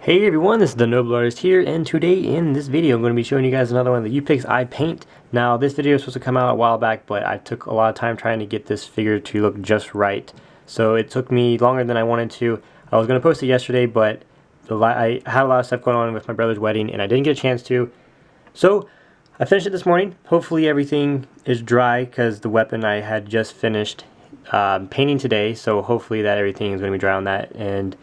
Hey everyone, this is the Noble Artist here, and today in this video I'm going to be showing you guys another one of the UPix I paint. Now this video was supposed to come out a while back, but I took a lot of time trying to get this figure to look just right. So it took me longer than I wanted to. I was going to post it yesterday, but I had a lot of stuff going on with my brother's wedding and I didn't get a chance to. So I finished it this morning. Hopefully everything is dry because the weapon I had just finished painting today, so hopefully that everything is going to be dry on that. And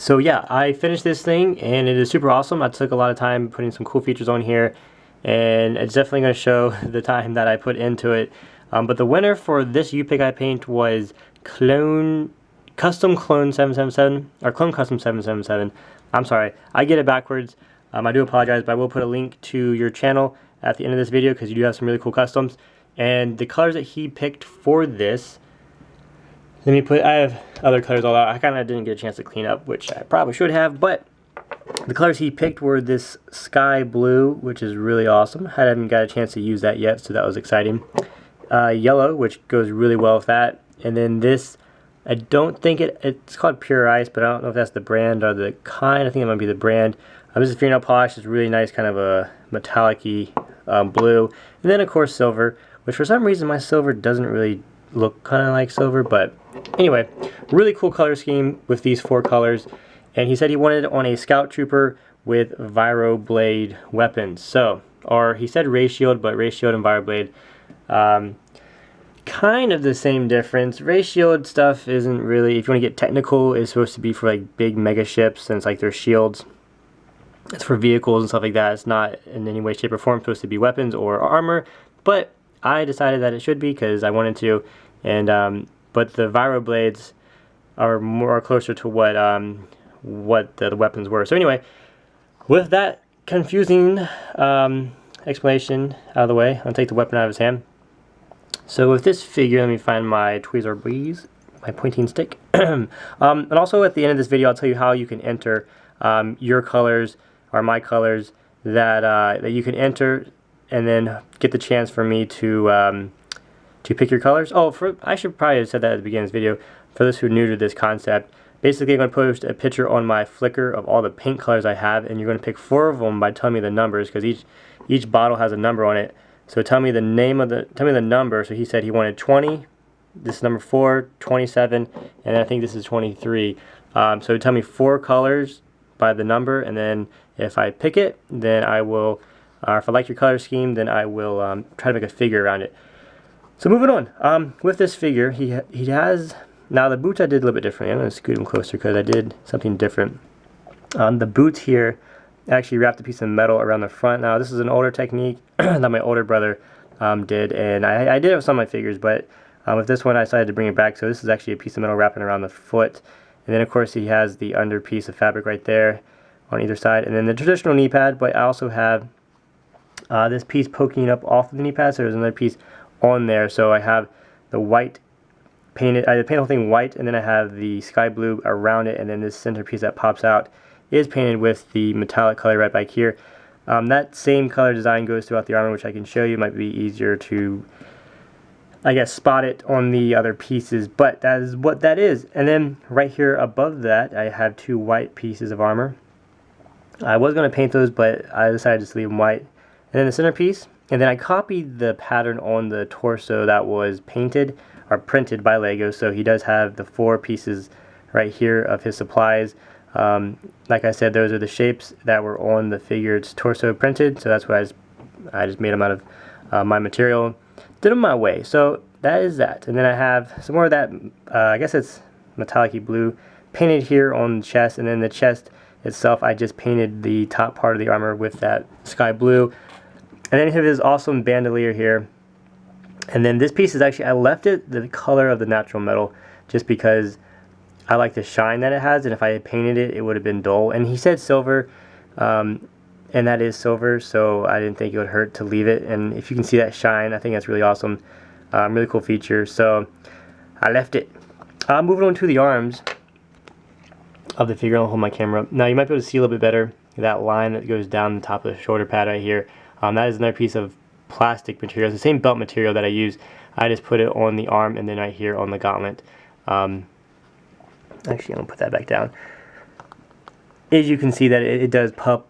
so yeah, I finished this thing and it is super awesome. I took a lot of time putting some cool features on here, and it's definitely going to show the time that I put into it. But the winner for this UPix I paint was Custom Clone 777, or Clone Custom 777. I'm sorry, I get it backwards. I do apologize, but I will put a link to your channel at the end of this video because you do have some really cool customs. And the colors that he picked for this, I have other colors all out. I kind of didn't get a chance to clean up, which I probably should have, but the colors he picked were this sky blue, which is really awesome. I haven't got a chance to use that yet, so that was exciting. Yellow, which goes really well with that. And then this, I don't think it's called Pure Ice, but I don't know if that's the brand or the kind. I think it might be the brand. This is fingernail polish. It's really nice, kind of a metallic-y blue. And then, of course, silver, which for some reason my silver doesn't really look kind of like silver, but anyway, really cool color scheme with these 4 colors. And he said he wanted it on a Scout Trooper with Vibroblade weapons. So, or he said Ray Shield, but Ray Shield and Vibroblade, kind of the same difference. Ray Shield stuff isn't really, if you want to get technical, is supposed to be for like big mega ships, and it's like their shields. It's for vehicles and stuff like that. It's not in any way, shape, or form supposed to be weapons or armor, but I decided that it should be because I wanted to. And but the Vibroblades are more closer to what the weapons were. So anyway, with that confusing explanation out of the way, I'll take the weapon out of his hand. So with this figure, let me find my Tweezerbees, my pointing stick. And also at the end of this video, I'll tell you how you can enter your colors or my colors that you can enter, and then get the chance for me to pick your colors. Oh, I should probably have said that at the beginning of this video. For those who are new to this concept, basically I'm going to post a picture on my Flickr of all the paint colors I have, and you're going to pick 4 of them by telling me the numbers, because each bottle has a number on it. So tell me the number. So he said he wanted 20. This is number 4, 27, and I think this is 23. So tell me 4 colors by the number, and then if I pick it, then I will, if I like your color scheme, then I will try to make a figure around it. So moving on, with this figure, he has, now the boots I did a little bit differently. I'm going to scoot him closer because I did something different. The boots here, I actually wrapped a piece of metal around the front. Now this is an older technique that my older brother did, and I did it with some of my figures, but with this one I decided to bring it back. So this is actually a piece of metal wrapping around the foot. And then of course he has the under piece of fabric right there on either side, and then the traditional knee pad, but I also have this piece poking up off of the knee pad, so there's another piece on there. So I have the white painted, I paint the whole thing white, and then I have the sky blue around it, and then this center piece that pops out is painted with the metallic color right back here. That same color design goes throughout the armor, which I can show you. It might be easier to, I guess, spot it on the other pieces, but that is what that is. And then right here above that, I have 2 white pieces of armor. I was going to paint those, but I decided to just leave them white. And then the center piece, and then I copied the pattern on the torso that was painted or printed by Lego. So he does have the 4 pieces right here of his supplies. Like I said, those are the shapes that were on the figure's torso printed, so that's what I just made them out of my material, did them my way. So that is that. And then I have some more of that, I guess it's metallic-y blue, painted here on the chest, and then the chest itself, I just painted the top part of the armor with that sky blue. And then you have his awesome bandolier here. And then this piece is actually, I left it the color of the natural metal just because I like the shine that it has, and if I had painted it, it would have been dull. And he said silver, and that is silver, so I didn't think it would hurt to leave it. And if you can see that shine, I think that's really awesome. Really cool feature, so I left it. Moving on to the arms of the figure. I'll hold my camera up. Now you might be able to see a little bit better that line that goes down the top of the shoulder pad right here. That is another piece of plastic material. It's the same belt material that I use. I just put it on the arm and then right here on the gauntlet. Actually, I'm going to put that back down. as you can see that it does puff.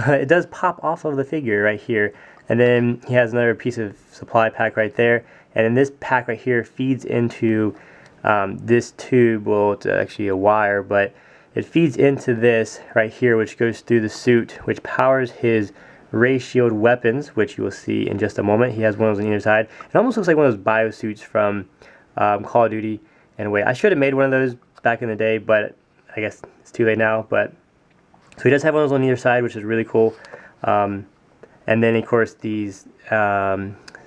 It does pop off of the figure right here. And then he has another piece of supply pack right there. And then this pack right here feeds into this tube. Well, it's actually a wire, but it feeds into this right here, which goes through the suit, which powers his ray shield weapons, which you will see in just a moment. He has one of those on either side. It almost looks like one of those biosuits from Call of Duty in a way. I should have made one of those back in the day, but I guess it's too late now. But so he does have one of those on either side, which is really cool. And then, of course, these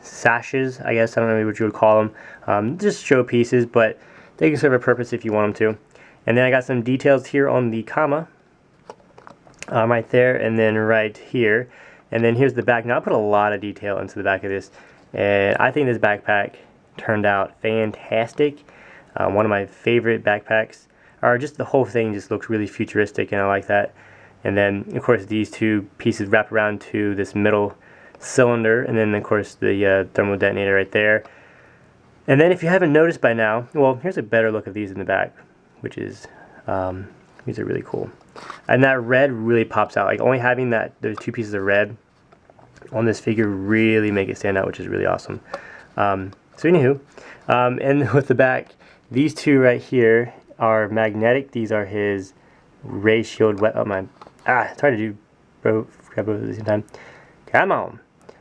sashes, I guess, I don't know what you would call them, just show pieces, but they can serve a purpose if you want them to. And then I got some details here on the comma, right there, and then right here. And then here's the back. Now I put a lot of detail into the back of this, and I think this backpack turned out fantastic. One of my favorite backpacks, or just the whole thing just looks really futuristic, and I like that. And then, of course, these two pieces wrap around to this middle cylinder, and then, of course, the thermal detonator right there. And then, if you haven't noticed by now, well, here's a better look of these in the back, which is, these are really cool. And that red really pops out. Like, only having those two pieces of red on this figure really make it stand out, which is really awesome. So, anywho, and with the back, these two right here are magnetic. These are his ray shield. Oh my! It's hard to do, bro. Grab both at the same time. Come on.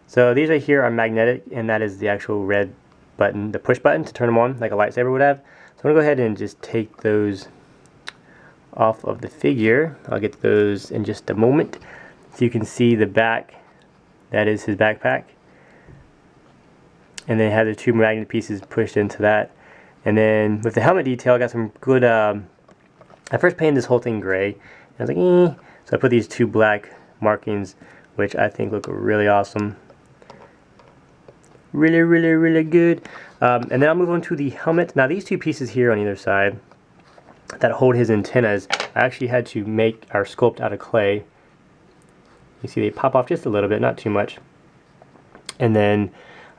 So these right here are magnetic, and that is the actual red button, the push button to turn them on, like a lightsaber would have. So I'm gonna go ahead and just take those off of the figure. I'll get those in just a moment, so you can see the back. That is his backpack, and then it has the two magnet pieces pushed into that. And then with the helmet detail, I got some good. I first painted this whole thing gray. And I was like, So I put these two black markings, which I think look really awesome. Really, really, really good. And then I'll move on to the helmet. Now these two pieces here on either side that hold his antennas, I actually had to make or sculpt out of clay. You see they pop off just a little bit, not too much. And then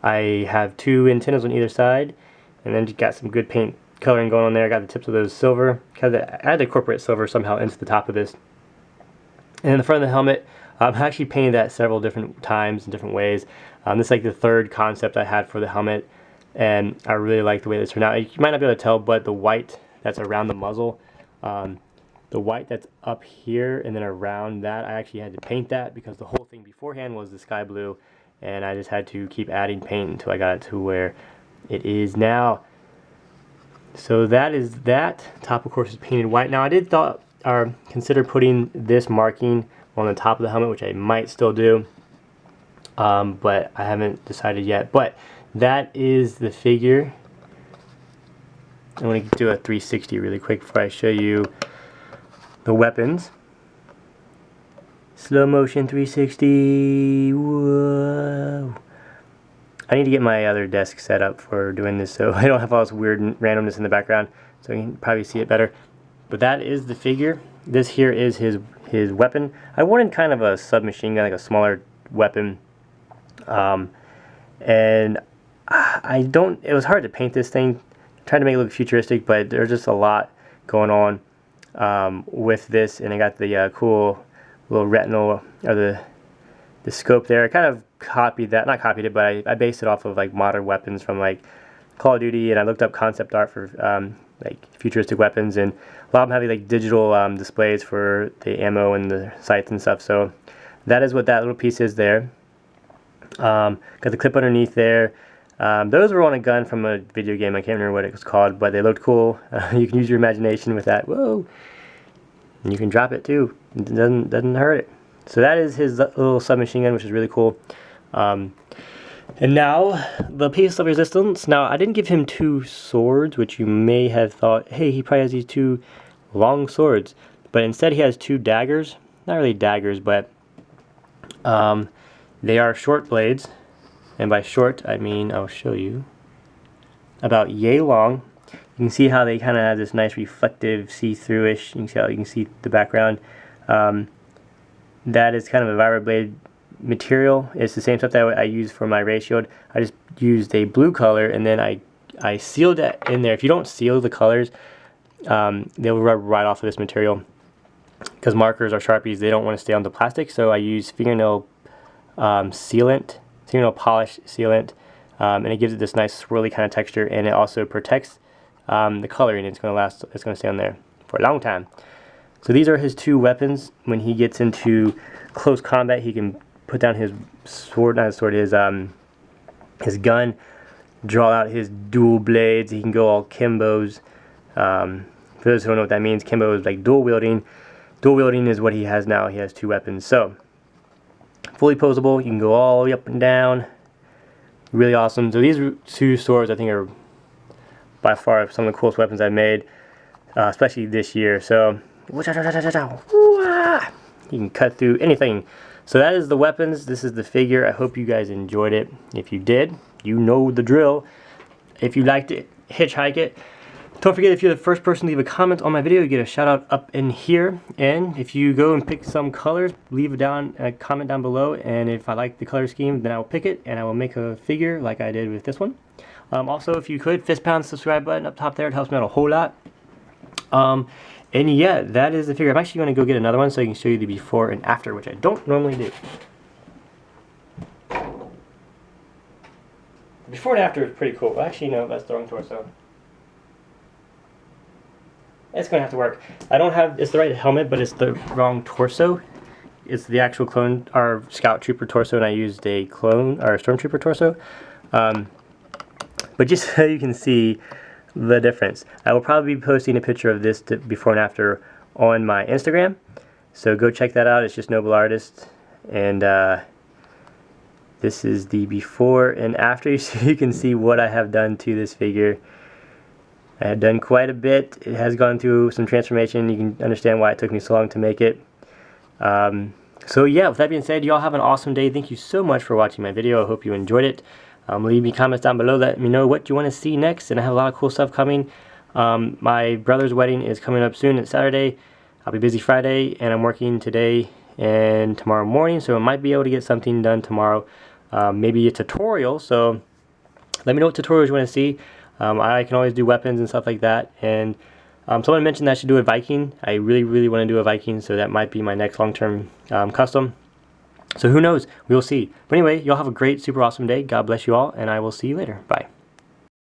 I have two antennas on either side, and then just got some good paint coloring going on there. I got the tips of those silver, because I had to incorporate silver somehow into the top of this. And in the front of the helmet, I've actually painted that several different times in different ways. This is like the third concept I had for the helmet, and I really like the way this turned out. You might not be able to tell, but the white that's around the muzzle, the white that's up here and then around that, I actually had to paint that because the whole thing beforehand was the sky blue, and I just had to keep adding paint until I got it to where it is now. So that is that. Top, of course, is painted white. Now I did consider putting this marking on the top of the helmet, which I might still do, but I haven't decided yet. But that is the figure. I'm going to do a 360 really quick before I show you the weapons. Slow motion 360. Whoa. I need to get my other desk set up for doing this so I don't have all this weird randomness in the background, so you can probably see it better. But that is the figure. This here is his weapon. I wanted kind of a submachine gun, like a smaller weapon. And it was hard to paint this thing. I tried to make it look futuristic, but there's just a lot going on with this. And I got the cool little retinal, or the scope there. I kind of copied that, not copied it, but I based it off of like modern weapons from like Call of Duty, and I looked up concept art for like futuristic weapons, and a lot of them have like digital displays for the ammo and the sights and stuff. So that is what that little piece is there. Got the clip underneath there. Those were on a gun from a video game. I can't remember what it was called, but they looked cool. You can use your imagination with that. Whoa! And you can drop it too. It doesn't hurt it. So that is his little submachine gun, which is really cool. And now, the piece of resistance. Now, I didn't give him two swords, which you may have thought, hey, he probably has these two long swords. But instead, he has two daggers. Not really daggers, but they are short blades. And by short, I mean, I'll show you, about yay long. You can see how they kind of have this nice reflective, see-through-ish. You can see how you can see the background. That is kind of a vibroblade material. It's the same stuff that I use for my ray shield. I just used a blue color, and then I sealed it in there. If you don't seal the colors, they'll rub right off of this material. because markers or Sharpies, they don't want to stay on the plastic, so I use fingernail sealant, fingernail polish sealant, and it gives it this nice swirly kind of texture, and it also protects the coloring. It's going to last, it's going to stay on there for a long time. So these are his two weapons. When he gets into close combat, he can put down his sword, not his sword, his gun, draw out his dual blades. He can go all Kimbos. For those who don't know what that means, Kimbo is like dual wielding. Dual wielding is what he has now. He has two weapons. So, fully posable. You can go all the way up and down. Really awesome. So these two swords I think are by far some of the coolest weapons I've made, especially this year. So, you can cut through anything. So that is the weapons. This is the figure. I hope you guys enjoyed it. If you did, you know the drill. If you liked it, hitchhike it. Don't forget, if you're the first person to leave a comment on my video, you get a shout out up in here. And if you go and pick some colors, leave a comment down below. And if I like the color scheme, then I will pick it and I will make a figure like I did with this one. Also, if you could, fist pound the subscribe button up top there. It helps me out a whole lot. And yeah, that is the figure. I'm actually going to go get another one so I can show you the before and after, which I don't normally do. Before and after is pretty cool. Actually, no, that's the wrong torso. It's going to have to work. I don't have, it's the right helmet, but it's the wrong torso. It's the actual clone, our Scout Trooper torso, and I used a clone, or Stormtrooper torso. But just so you can see the difference, I will probably be posting a picture of this before and after on my Instagram. So go check that out. It's just Noble Artist. And this is the before and after, so you can see what I have done to this figure. I had done quite a bit. It has gone through some transformation. You can understand why it took me so long to make it. So yeah, with that being said, y'all have an awesome day. Thank you so much for watching my video. I hope you enjoyed it. Leave me comments down below. Let me know what you want to see next. And I have a lot of cool stuff coming. My brother's wedding is coming up soon. It's Saturday. I'll be busy Friday. And I'm working today and tomorrow morning. So I might be able to get something done tomorrow. Maybe a tutorial. So let me know what tutorials you want to see. I can always do weapons and stuff like that. And someone mentioned that I should do a Viking. I really, really want to do a Viking, so that might be my next long-term custom. So who knows? We'll see. But anyway, y'all have a great, super awesome day. God bless you all, and I will see you later. Bye.